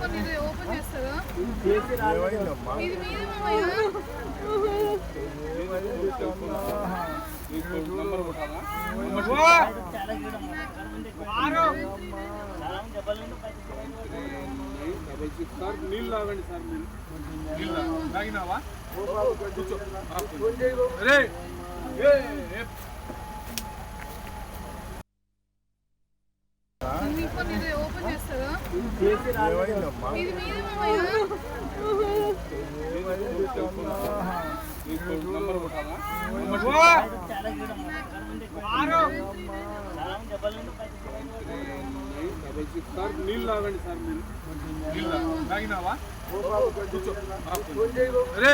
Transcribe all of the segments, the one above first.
Open చేస్తారా? ఇది మీదే సార్ నీళ్ళు తాగండి సార్ మీరు నీళ్ళు తాగినావా కూర్చో అరే ఓపెన్ చేస్తారా? ఇది మీదే నంబర్ కొట్టాలా సార్ నీళ్ళు తాగండి సార్ మీరు నీళ్ళు తాగినావా కూర్చో అరే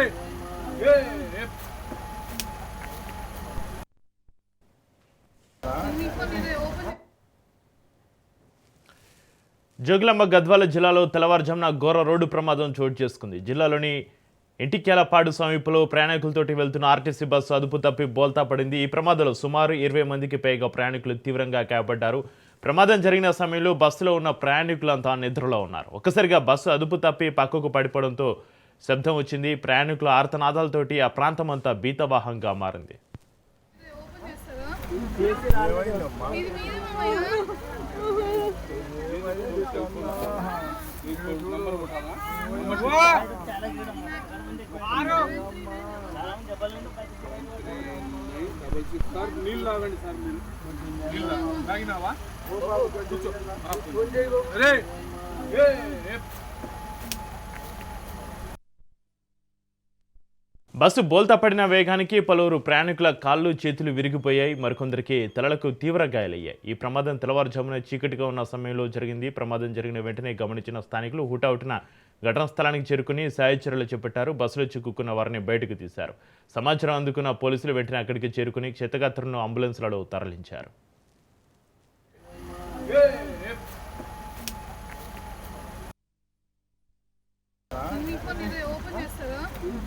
ఓపెన్ జోగులాంబ గద్వాల జిల్లాలో తెల్లవారుజామున ఘోర రోడ్డు ప్రమాదం చోటు చేసుకుంది. జిల్లాలోని ఇంటిక్యాలపాడు సమీపంలో ప్రయాణికులతోటి వెళ్తున్న ఆర్టీసీ బస్సు అదుపు తప్పి బోల్తా పడింది. ఈ ప్రమాదంలో సుమారు 20 మందికి పైగా ప్రయాణికులు తీవ్రంగా గాయపడ్డారు. ప్రమాదం జరిగిన సమయంలో బస్సులో ఉన్న ప్రయాణికులంతా నిద్రలో ఉన్నారు. ఒక్కసారిగా బస్సు అదుపు తప్పి పక్కకు పడిపోవడంతో శబ్దం వచ్చింది. ప్రయాణికుల ఆర్తనాదాలతోటి ఆ ప్రాంతం అంతా భీతవాహంగా మారింది. నంబర్ కొట్టాలా సార్ నీళ్ళు తాగండి సార్ మీరు నీళ్ళు తాగినావా కూర్చో అరే బస్సు బోల్తా పడిన వేగానికి పలువురు ప్రయాణికుల కాళ్ళు చేతులు విరిగిపోయాయి. మరికొందరికి తలలకు తీవ్ర గాయాలయ్యాయి. ఈ ప్రమాదం తెల్లవారుజామున చీకటిగా ఉన్న సమయంలో జరిగింది. ప్రమాదం జరిగిన వెంటనే గమనించిన స్థానికులు హుటాహుటిన ఘటనా స్థలానికి చేరుకుని సాయ చర్యలు చేపట్టారు. బస్సులో చిక్కుకున్న వారిని బయటకు తీశారు. సమాచారం అందుకున్న పోలీసులు వెంటనే అక్కడికి చేరుకుని క్షతగాత్రులను అంబులెన్స్లలో తరలించారు. ఓపెన్ చేస్తారా? ఇది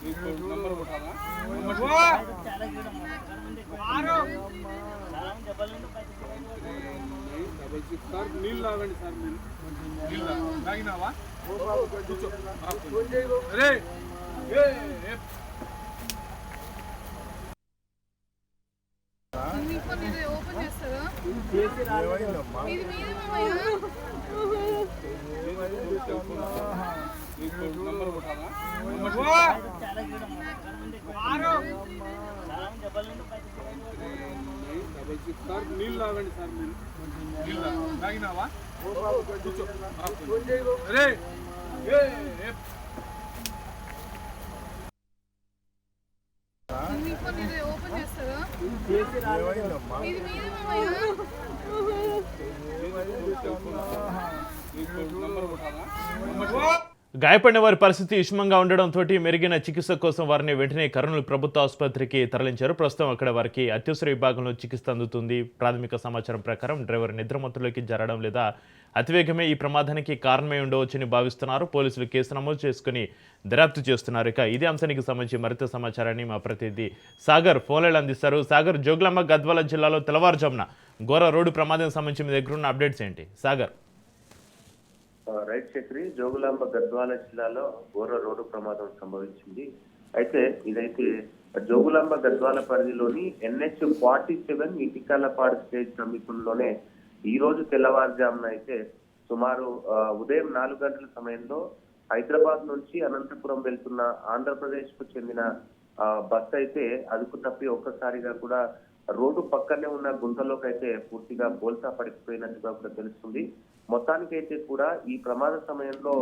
మీదే నంబర్ కొట్టాలా సార్ నీళ్ళు తాగండి సార్ మీరు నీళ్ళు తాగినావా కూర్చో అరే ఓపెన్ చేస్తారా? ఇది మీదే నంబర్ కొట్టాలా సార్ నీళ్ళు తాగండి సార్ మీరు నీళ్ళు తాగినావా కూర్చో అరే ఓపెన్ చేస్తారా? ఇది మీదే నంబర్ కొట్టాలా గాయపడిన వారి పరిస్థితి విషమంగా ఉండడంతో మెరుగైన చికిత్స కోసం వారిని వెంటనే కర్నూలు ప్రభుత్వ ఆసుపత్రికి తరలించారు. ప్రస్తుతం అక్కడ వారికి అత్యవసర విభాగంలో చికిత్స అందుతుంది. ప్రాథమిక సమాచారం ప్రకారం డ్రైవర్ నిద్రమత్తులోకి జరగడం లేదా అతివేగమే ఈ ప్రమాదానికి కారణమై ఉండవచ్చని భావిస్తున్నారు. పోలీసులు కేసు నమోదు చేసుకుని దర్యాప్తు చేస్తున్నారు. ఇక ఇదే అంశానికి సంబంధించి మరింత సమాచారాన్ని మా ప్రతినిధి సాగర్ ఫోన్లైన్ అందిస్తారు. సాగర్, జోగులాంబ గద్వాల జిల్లాలో తెల్లవారుజామున ఘోర రోడ్డు ప్రమాదం సంబంధించి మీ దగ్గర ఉన్న అప్డేట్స్ ఏంటి సాగర్? రైట్ చక్రి, జోగులాంబ గద్వాల జిల్లాలో ఘోర రోడ్డు ప్రమాదం సంభవించింది. అయితే ఇదైతే జోగులాంబ గద్వాల పరిధిలోని NH-47 ఇటికాలపాడు స్టేజ్ సమీపంలోనే ఈ రోజు తెల్లవారుజామున అయితే సుమారు ఉదయం 4 గంటల సమయంలో హైదరాబాద్ నుంచి అనంతపురం వెళ్తున్న ఆంధ్రప్రదేశ్ కు చెందిన బస్ అయితే అదుపు తప్పి ఒక్కసారిగా కూడా రోడ్డు పక్కనే ఉన్న గుంతలోకి అయితే పూర్తిగా బోల్తా పడిపోయినట్టుగా కూడా తెలుస్తుంది. మొత్తానికైతే కూడా ఈ ప్రమాద సమయంలో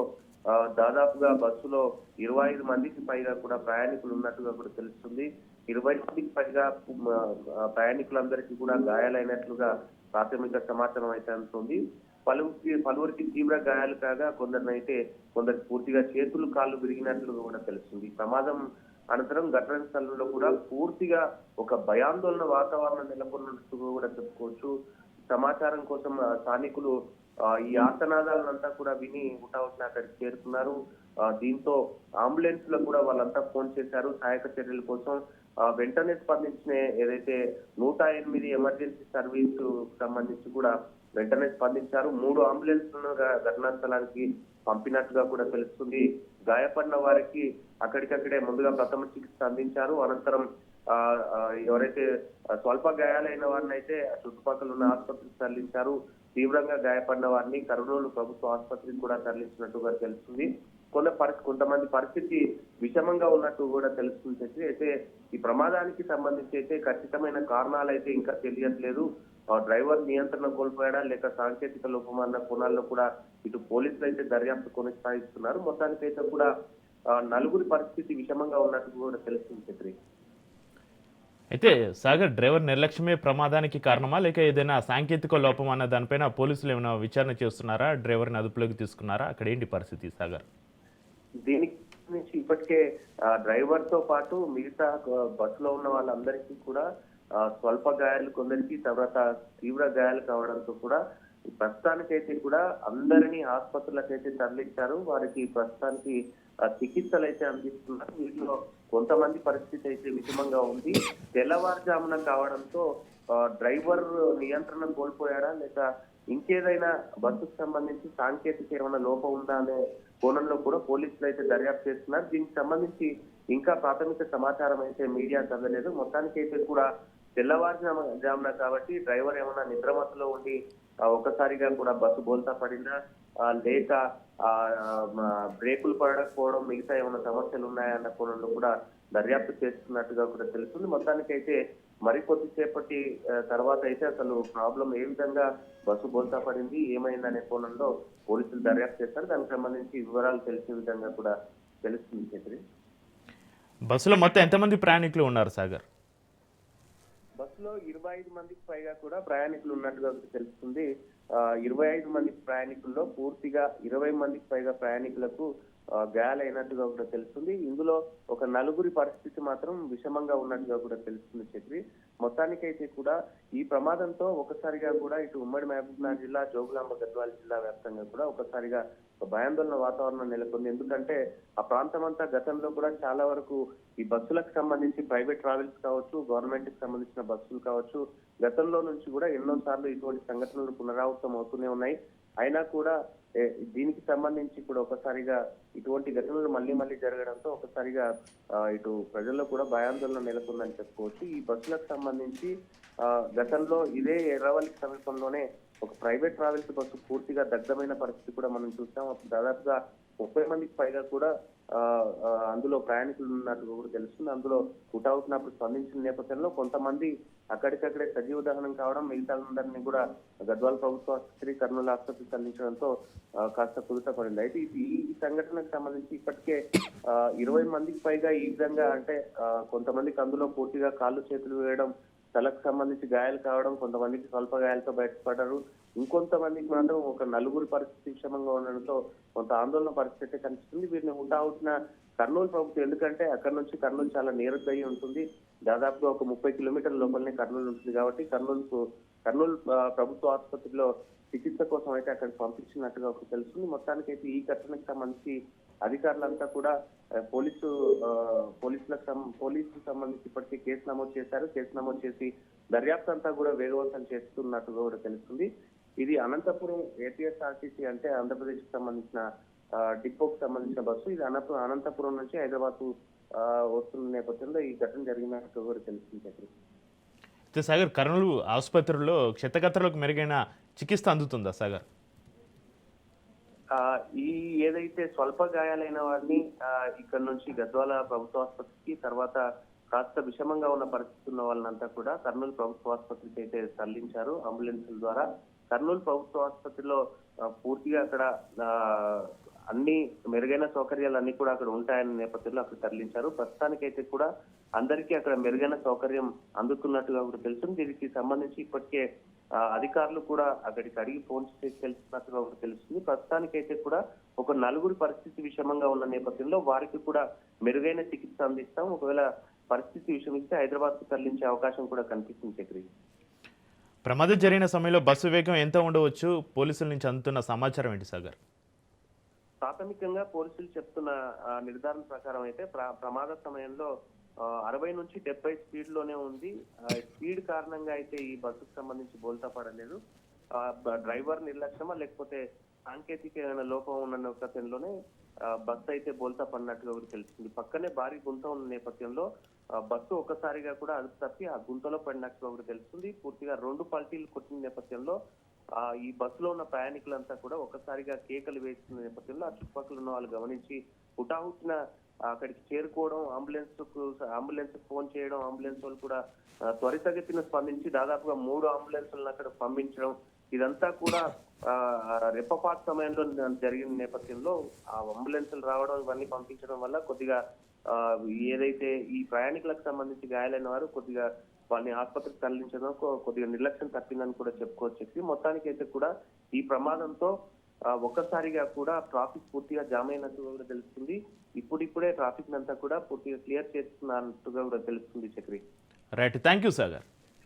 దాదాపుగా బస్సులో 25 మందికి పైగా కూడా ప్రయాణికులు ఉన్నట్టుగా కూడా తెలుస్తుంది. 20 మందికి పైగా ప్రయాణికులందరికీ కూడా గాయాలైనట్లుగా ప్రాథమిక సమాచారం అయితే అందుతుంది. పలువురికి తీవ్ర గాయాలు కాగా కొందరికి పూర్తిగా చేతులు కాళ్ళు విరిగినట్లుగా కూడా తెలుస్తుంది. ప్రమాదం అనంతరం ఘటనా స్థలంలో కూడా పూర్తిగా ఒక భయాందోళన వాతావరణం నెలకొన్నట్టుగా కూడా చెప్పుకోవచ్చు. సమాచారం కోసం స్థానికులు ఈ ఆర్తనాదాలంతా కూడా విని హుటాహుటిన అక్కడికి చేరుకున్నారు. దీంతో అంబులెన్స్ లో కూడా వాళ్ళంతా ఫోన్ చేశారు సహాయక చర్యల కోసం. వెంటనే స్పందించిన ఏదైతే 108 ఎమర్జెన్సీ సర్వీసు సంబంధించి కూడా వెంటనే స్పందించారు. 3 అంబులెన్స్లను ఘటనా స్థలానికి పంపినట్టుగా కూడా తెలుస్తుంది. గాయపడిన వారికి అక్కడికక్కడే ముందుగా ప్రథమ చికిత్స అందించారు. అనంతరం ఎవరైతే స్వల్ప గాయాలైన వారిని అయితే చుట్టుపక్కల ఉన్న ఆసుపత్రికి తరలించారు. తీవ్రంగా గాయపడిన వారిని కర్నూలు ప్రభుత్వ ఆసుపత్రికి కూడా తరలించినట్టుగా తెలుస్తుంది. కొంతమంది పరిస్థితి విషమంగా ఉన్నట్టు కూడా తెలుస్తుంది. అయితే ఈ ప్రమాదానికి సంబంధించి అయితే ఖచ్చితమైన కారణాలు అయితే ఇంకా తెలియట్లేదు. డ్రైవర్ నియంత్రణ కోల్పోయాడా లేక సాంకేతిక లోపం అన్న కోణాల్లో కూడా ఇటు పోలీసులు అయితే దర్యాప్తు కొనసాగిస్తున్నారు. మొత్తానికైతే కూడా నలుగురి పరిస్థితి విషమంగా ఉన్నట్టు కూడా తెలుస్తుంది చక్రి. అయితే సాగర్, డ్రైవర్ నిర్లక్ష్యమే ప్రమాదానికి కారణమా లేక ఏదైనా సాంకేతిక లోపం అన్న దానిపైన పోలీసులు ఏమైనా విచారణ చేస్తున్నారా? డ్రైవర్ని అదుపులోకి తీసుకున్నారా? అక్కడ ఏంటి పరిస్థితి సాగర్? దీనికి నుంచి ఇప్పటికే డ్రైవర్ తో పాటు మిగతా బస్సులో ఉన్న వాళ్ళందరికీ కూడా స్వల్ప గాయాలు, కొందరికి తర్వాత తీవ్ర గాయాలు కావడంతో కూడా ప్రస్తుతానికైతే కూడా అందరినీ ఆసుపత్రులకైతే తరలించారు. వారికి ప్రస్తుతానికి చికిత్సలు అయితే అందిస్తున్నారు. వీటిలో కొంతమంది పరిస్థితి అయితే విషమంగా ఉంది. తెల్లవారుజామున కావడంతో డ్రైవర్ నియంత్రణ కోల్పోయాడా లేక ఇంకేదైనా బస్సుకు సంబంధించి సాంకేతిక ఏమైనా లోపం ఉందా అనే కోణంలో కూడా పోలీసులు అయితే దర్యాప్తు చేస్తున్నారు. దీనికి సంబంధించి ఇంకా ప్రాథమిక సమాచారం అయితే మీడియాకు అందలేదు. మొత్తానికి అయితే కూడా తెల్లవారుజామున కాబట్టి డ్రైవర్ ఏమైనా నిద్రమత్తులో ఉండి ఒకసారిగా కూడా బస్సు బోల్తా పడిందా లేక బ్రేకులు పడకపోవడం మిగతా ఏమైనా సమస్యలు ఉన్నాయన్న కోణంలో కూడా దర్యాప్తు చేస్తున్నట్టుగా కూడా తెలుస్తుంది. మొత్తానికైతే మరికొద్దిసేపటి తర్వాత అయితే అసలు ప్రాబ్లం ఏ విధంగా బస్సు బోల్తా పడింది, ఏమైందనే కోణంలో పోలీసులు దర్యాప్తు చేస్తారు. దానికి సంబంధించి వివరాలు తెలిసే విధంగా కూడా తెలుస్తుంది చక్రి. బస్సులో మొత్తం ఎంతమంది ప్రయాణికులు ఉన్నారు సాగర్? బస్సులో 25 మందికి పైగా కూడా ప్రయాణికులు ఉన్నట్టుగా తెలుస్తుంది. 25 మంది ప్రయాణికుల్లో పూర్తిగా 20 మందికి పైగా ప్రయాణికులకు గాయాలైనట్టుగా కూడా తెలుస్తుంది. ఇందులో ఒక నలుగురి పరిస్థితి మాత్రం విషమంగా ఉన్నట్టుగా కూడా తెలుస్తుంది చక్రి. మొత్తానికైతే కూడా ఈ ప్రమాదంతో ఒకసారిగా కూడా ఇటు ఉమ్మడి మహబూబ్నగర్ జిల్లా, జోగులాంబ గద్వాల జిల్లా వ్యాప్తంగా కూడా ఒకసారిగా భయాందోళన వాతావరణం నెలకొంది. ఎందుకంటే ఆ ప్రాంతం అంతా గతంలో కూడా చాలా వరకు ఈ బస్సులకు సంబంధించి ప్రైవేట్ ట్రావెల్స్ కావచ్చు, గవర్నమెంట్ కి సంబంధించిన బస్సులు కావచ్చు, గతంలో నుంచి కూడా ఎన్నో సార్లు ఇటువంటి సంఘటనలు పునరావృతం అవుతూనే ఉన్నాయి. అయినా కూడా దీనికి సంబంధించి కూడా ఒకసారిగా ఇటువంటి ఘటనలు మళ్ళీ జరగడంతో ఒకసారిగా ఇటు ప్రజల్లో కూడా భయాందోళన నెలకొందని చెప్పుకోవచ్చు. ఈ బస్సులకు సంబంధించి గతంలో ఇదే ఎర్రవల్లికి సమీపంలోనే ఒక ప్రైవేట్ ట్రావెల్స్ బస్సు పూర్తిగా దగ్ధమైన పరిస్థితి కూడా మనం చూస్తాం. అప్పుడు దాదాపుగా 30 మందికి పైగా కూడా అందులో ప్రయాణికులు ఉన్నట్టు కూడా తెలుస్తుంది. అందులో హుటాహుటినప్పుడు స్పందించిన నేపథ్యంలో కొంతమంది అక్కడికక్కడే సజీవ దహనం కావడం, మిగతా అందరినీ కూడా గద్వాల ప్రభుత్వ ఆసుపత్రి, కర్నూలు ఆసుపత్రికి తరలించడంతో కాస్త కుదుట పడింది. అయితే ఈ సంఘటనకు సంబంధించి ఇప్పటికే 20 మందికి పైగా ఈ విధంగా అంటే కొంతమందికి అందులో పూర్తిగా కాళ్ళు చేతులు వేయడం, తలకు సంబంధించి గాయాలు కావడం, కొంతమందికి స్వల్ప గాయాలతో బయటపడ్డారు. ఇంకొంతమందికి మాత్రం ఒక నలుగురి పరిస్థితి విషమంగా ఉండడంతో కొంత ఆందోళన పరిస్థితి కనిపిస్తుంది. వీరిని హుటాహుటిన కర్నూలు ప్రభుత్వం, ఎందుకంటే అక్కడ నుంచి కర్నూలు చాలా నేరుగా ఉంటుంది, దాదాపుగా ఒక 30 కిలోమీటర్ల లోపలనే కర్నూలు ఉంటుంది కాబట్టి కర్నూలు ప్రభుత్వ ఆసుపత్రిలో చికిత్స కోసం అయితే అక్కడికి పంపించినట్టుగా ఒక తెలుస్తుంది. మొత్తానికైతే ఈ ఘటనకు సంబంధించి అధికారులంతా కూడా పోలీసులకు సంబంధించి ఇప్పటికే కేసు నమోదు చేశారు. కేసు నమోదు చేసి దర్యాప్తు అంతా కూడా వేగవంతం చేస్తున్నట్టుగా కూడా తెలుస్తుంది. ఇది అనంతపురం ఏపీఎస్ఆర్టీసీ అంటే ఆంధ్రప్రదేశ్ కి సంబంధించిన డిపోకి సంబంధించిన బస్సు. ఇది అనంతపురం నుంచి హైదరాబాద్ వస్తున్న నేపథ్యంలో ఈ ఘటన జరిగినట్టు కూడా తెలుస్తుంది. సాగర్, కర్నూలు ఆసుపత్రిలో క్షతగాత్రులకు మెరుగైన చికిత్స అందుతుందా సాగర్? ఈ ఏదైతే స్వల్ప గాయాలైన వారిని ఇక్కడ నుంచి గద్వాల ప్రభుత్వ ఆసుపత్రికి, తర్వాత కాస్త విషమంగా ఉన్న పరిస్థితి ఉన్న వాళ్ళంతా కూడా కర్నూలు ప్రభుత్వ ఆసుపత్రికి అయితే తరలించారు అంబులెన్సుల ద్వారా. కర్నూలు ప్రభుత్వ ఆసుపత్రిలో పూర్తిగా అక్కడ అన్ని మెరుగైన సౌకర్యాలు అన్ని కూడా అక్కడ ఉంటాయనే నేపథ్యంలో అక్కడ తరలించారు. ప్రస్తుతానికైతే కూడా అందరికీ అక్కడ మెరుగైన సౌకర్యం అందుతున్నట్టుగా కూడా తెలుస్తుంది. దీనికి సంబంధించి ఇప్పటికే అధికారులు కూడా అక్కడికి అడిగి ఫోన్ చేసి తెలుస్తున్నట్టుగా కూడా తెలుస్తుంది. ప్రస్తుతానికైతే కూడా ఒక నలుగురి పరిస్థితి విషమంగా ఉన్న నేపథ్యంలో వారికి కూడా మెరుగైన చికిత్స అందిస్తాం. ఒకవేళ పరిస్థితి విషమిస్తే హైదరాబాద్ కు తరలించే అవకాశం కూడా కనిపిస్తుంది చక్రి. ప్రమాదం జరిగిన సమయంలో బస్సు వేగం ఎంత ఉండవచ్చు? పోలీసుల నుంచి అందుతున్న సమాచారం ఏంటి సాగర్? ప్రాథమికంగా పోలీసులు చెప్తున్న నిర్ధారణ ప్రకారం అయితే ప్రమాద సమయంలో 60 నుంచి 70 స్పీడ్ లోనే ఉంది. స్పీడ్ కారణంగా అయితే ఈ బస్సుకు సంబంధించి బోల్తా పడలేదు. డ్రైవర్ నిర్లక్ష్యమా లేకపోతే సాంకేతికమైన లోపం ఉన్న నేపథ్యంలోనే బస్సు అయితే బోల్తా పడినట్టుగా కూడా తెలుస్తుంది. పక్కనే భారీ గుంత ఉన్న నేపథ్యంలో బస్సు ఒక్కసారిగా కూడా అదుపు తప్పి ఆ గుంతలో పడినట్టుగా కూడా తెలుస్తుంది. పూర్తిగా 2 పల్టీలు కొట్టిన నేపథ్యంలో ఈ బస్సులో ఉన్న ప్రయాణికులంతా కూడా ఒక్కసారిగా కేకలు వేస్తున్న నేపథ్యంలో ఆ చుట్టుపక్కల ఉన్న వాళ్ళు గమనించి హుటాహుటిన అక్కడికి చేరుకోవడం, అంబులెన్స్ ఫోన్ చేయడం, అంబులెన్స్ వాళ్ళు కూడా త్వరితగతిన స్పందించి దాదాపుగా 3 అంబులెన్స్లను అక్కడ పంపించడం, ఇదంతా కూడా రెప్పపాటు సమయంలో జరిగిన నేపథ్యంలో ఆ అంబులెన్స్లు రావడం ఇవన్నీ పంపించడం వల్ల కొద్దిగా ఏదైతే ఈ ప్రయాణికులకు సంబంధించి గాయాలైన వారు కొద్దిగా వాళ్ళని ఆసుపత్రికి తరలించడం కొద్దిగా నిర్లక్ష్యం తప్పిందని కూడా చెప్పుకోవచ్చు. మొత్తానికి అయితే కూడా ఈ ప్రమాదంతో ఒక్కసారిగా కూడా ట్రాఫిక్ పూర్తిగా జామ్ అయినట్టుగా కూడా తెలుస్తుంది. ఇప్పుడిప్పుడే ట్రాఫిక్ అంతా కూడా పూర్తిగా క్లియర్ చేస్తున్నట్టుగా కూడా తెలుస్తుంది. Chakri, right, thank you Sagar.